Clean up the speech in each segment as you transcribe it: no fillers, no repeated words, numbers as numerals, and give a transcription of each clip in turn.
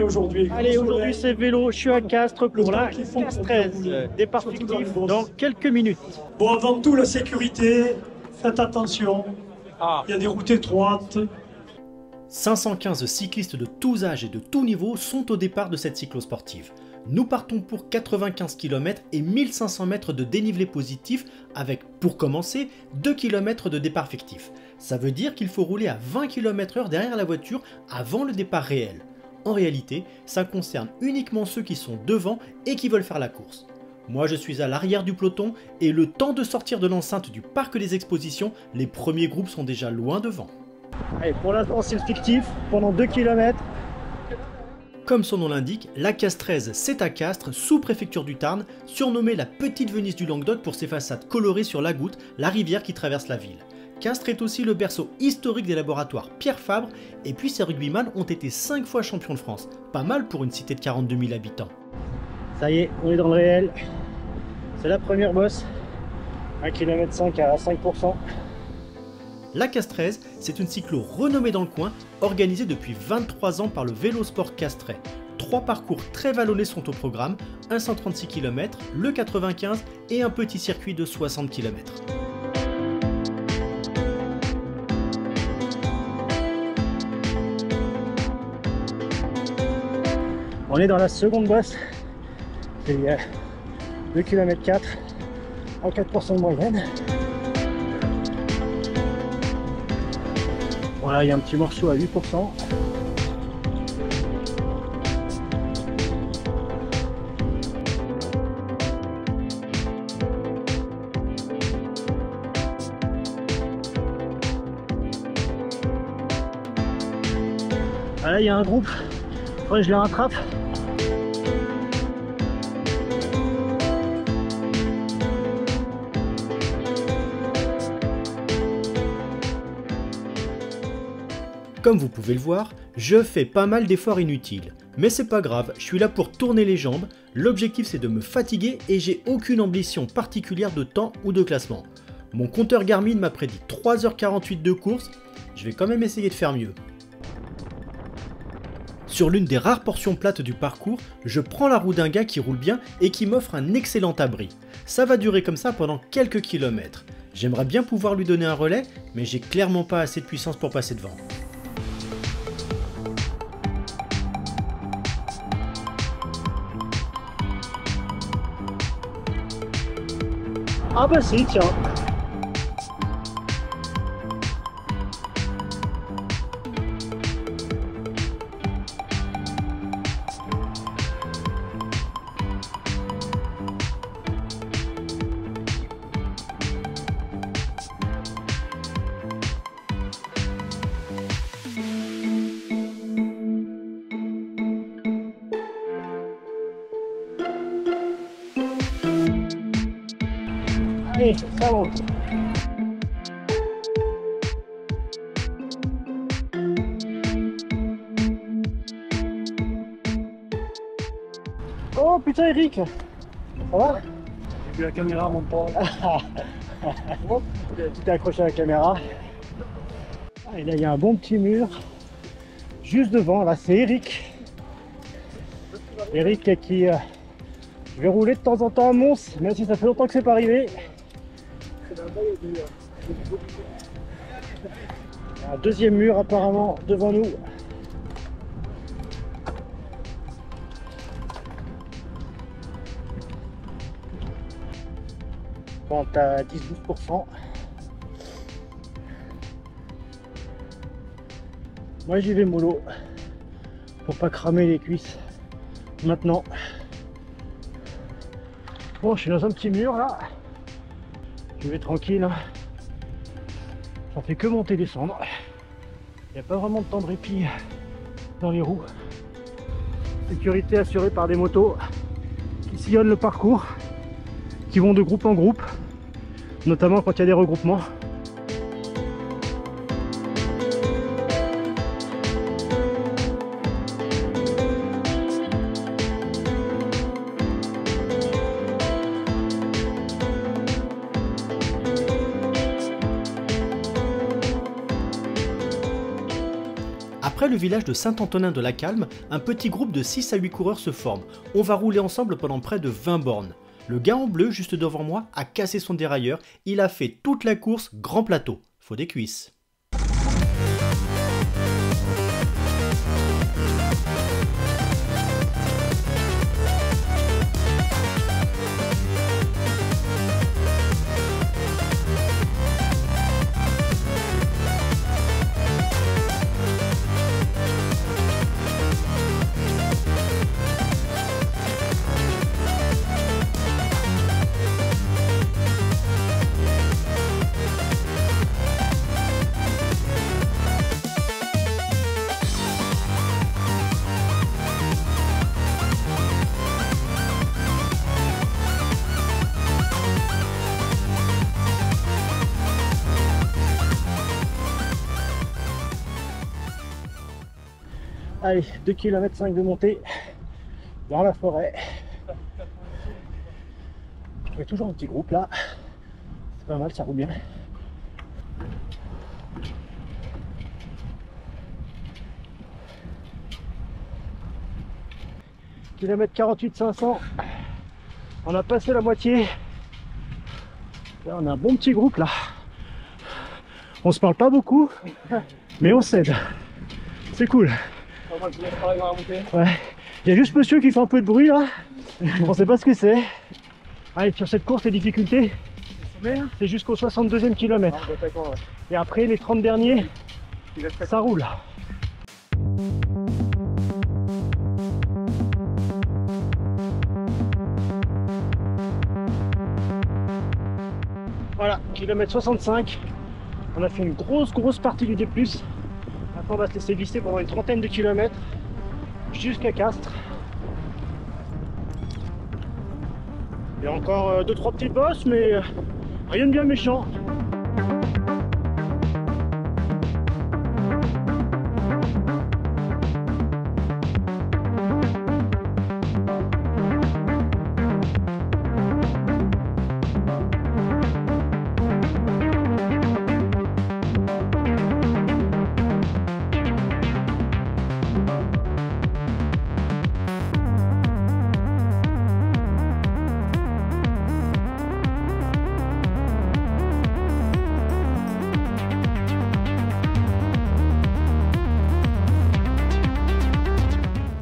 aujourd'hui? Allez, aujourd'hui c'est vélo, je suis à Castres pour la Castres 13, départ fictif dans quelques minutes. Bon, avant tout, la sécurité, faites attention. Il y a des routes étroites. 515 cyclistes de tous âges et de tous niveaux sont au départ de cette cyclosportive. Nous partons pour 95 km et 1500 mètres de dénivelé positif avec, pour commencer, 2 km de départ fictif. Ça veut dire qu'il faut rouler à 20 km/h derrière la voiture avant le départ réel. En réalité, ça concerne uniquement ceux qui sont devant et qui veulent faire la course. Moi je suis à l'arrière du peloton et le temps de sortir de l'enceinte du parc des expositions, les premiers groupes sont déjà loin devant. Allez, pour l'instant c'est le fictif, pendant 2 km. Comme son nom l'indique, la Castres 13 c'est à Castres, sous-préfecture du Tarn, surnommée la Petite Venise du Languedoc pour ses façades colorées sur la Goutte, la rivière qui traverse la ville. Castres est aussi le berceau historique des laboratoires Pierre Fabre, et puis ses rugbyman ont été 5 fois champions de France. Pas mal pour une cité de 42 000 habitants. Ça y est, on est dans le réel. C'est la première bosse. 1,5 km à 5%. La Castres 13, c'est une cyclo renommée dans le coin, organisée depuis 23 ans par le Vélosport Castrais. 3 parcours très vallonnés sont au programme, un 136 km, le 95 et un petit circuit de 60 km. On est dans la seconde bosse. C'est 2 km 4 en 4% de moyenne. Voilà, il y a un petit morceau à 8%. Là, il y a un groupe. Faudrait que je les rattrape. Comme vous pouvez le voir, je fais pas mal d'efforts inutiles. Mais c'est pas grave, je suis là pour tourner les jambes, l'objectif c'est de me fatiguer et j'ai aucune ambition particulière de temps ou de classement. Mon compteur Garmin m'a prédit 3h48 de course, je vais quand même essayer de faire mieux. Sur l'une des rares portions plates du parcours, je prends la roue d'un gars qui roule bien et qui m'offre un excellent abri. Ça va durer comme ça pendant quelques kilomètres. J'aimerais bien pouvoir lui donner un relais, mais j'ai clairement pas assez de puissance pour passer devant. Ah bah si, tiens. Allez, ça va. Oh putain Eric, ça va? J'ai vu la caméra, mon pauvre. Tout est accroché à la caméra. Ah, et là il y a un bon petit mur juste devant, là c'est Eric. Eric qui je vais rouler de temps en temps à Mons, même si ça fait longtemps que c'est pas arrivé. Il y a un deuxième mur apparemment devant nous. Pente à 10-12%. Moi j'y vais mollo pour pas cramer les cuisses maintenant. Bon, je suis dans un petit mur là. Je vais tranquille. Hein. Ça fait que monter et descendre. Il n'y a pas vraiment de temps de répit dans les roues. Sécurité assurée par des motos qui sillonnent le parcours, qui vont de groupe en groupe, notamment quand il y a des regroupements. Après le village de Saint-Antonin-de-la-Calme, un petit groupe de 6 à 8 coureurs se forme. On va rouler ensemble pendant près de 20 bornes. Le gars en bleu, juste devant moi, a cassé son dérailleur. Il a fait toute la course grand plateau. Faut des cuisses. Allez, 2,5 km de montée dans la forêt. Je trouvais toujours un petit groupe là. C'est pas mal, ça roule bien. Kilomètre 48 500. On a passé la moitié. Là, on a un bon petit groupe là. On se parle pas beaucoup, mais on s'aide. C'est cool. Ouais. Il y a juste monsieur qui fait un peu de bruit là. On sait pas ce que c'est. Allez, sur cette course, les difficultés, c'est jusqu'au 62e kilomètre. Et après, les 30 derniers, ça roule. Voilà, kilomètre 65. On a fait une grosse partie du D+. Maintenant, on va se laisser glisser pendant une trentaine de kilomètres jusqu'à Castres. Il y a encore 2-3 petites bosses, mais rien de bien méchant.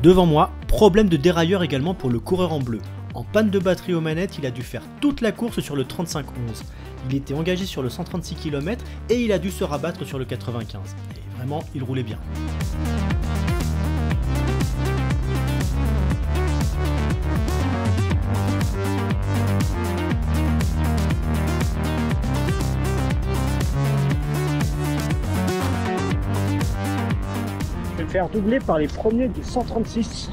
Devant moi, problème de dérailleur également pour le coureur en bleu. En panne de batterie aux manettes, il a dû faire toute la course sur le 35-11. Il était engagé sur le 136 km et il a dû se rabattre sur le 95. Et vraiment, il roulait bien. Faire doubler par les premiers du 136.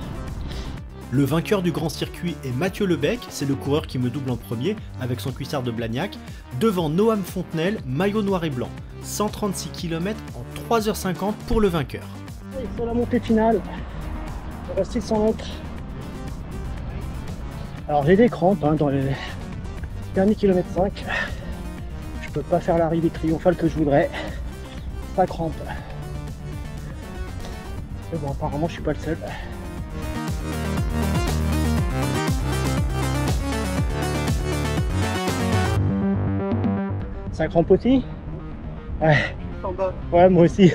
Le vainqueur du grand circuit est Mathieu Lebec, c'est le coureur qui me double en premier avec son cuissard de Blagnac, devant Noam Fontenelle, maillot noir et blanc. 136 km en 3h50 pour le vainqueur. Et sur la montée finale, il reste 600 mètres. Alors j'ai des crampes dans les derniers kilomètres 5. Je peux pas faire l'arrivée triomphale que je voudrais. Ça crampe. Mais bon, apparemment, je suis pas le seul. Ça crampe aussi? Ouais. Ouais, moi aussi.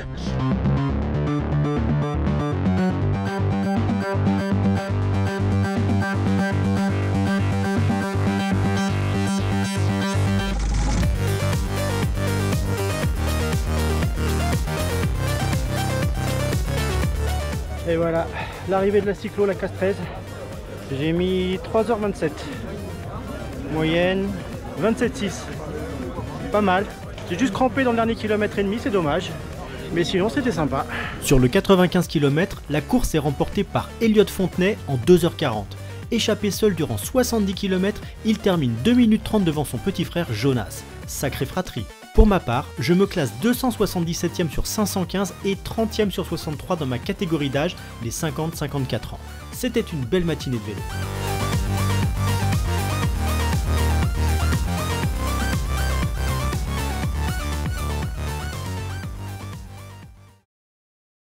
Et voilà, l'arrivée de la cyclo, la classe 13. J'ai mis 3h27. Moyenne 27,6. Pas mal. J'ai juste crampé dans le dernier kilomètre et demi, c'est dommage. Mais sinon, c'était sympa. Sur le 95 km, la course est remportée par Elliott Fontenay en 2h40. Échappé seul durant 70 km, il termine 2 minutes 30 devant son petit frère Jonas. Sacrée fratrie. Pour ma part, je me classe 277e sur 515 et 30e sur 63 dans ma catégorie d'âge, les 50-54 ans. C'était une belle matinée de vélo.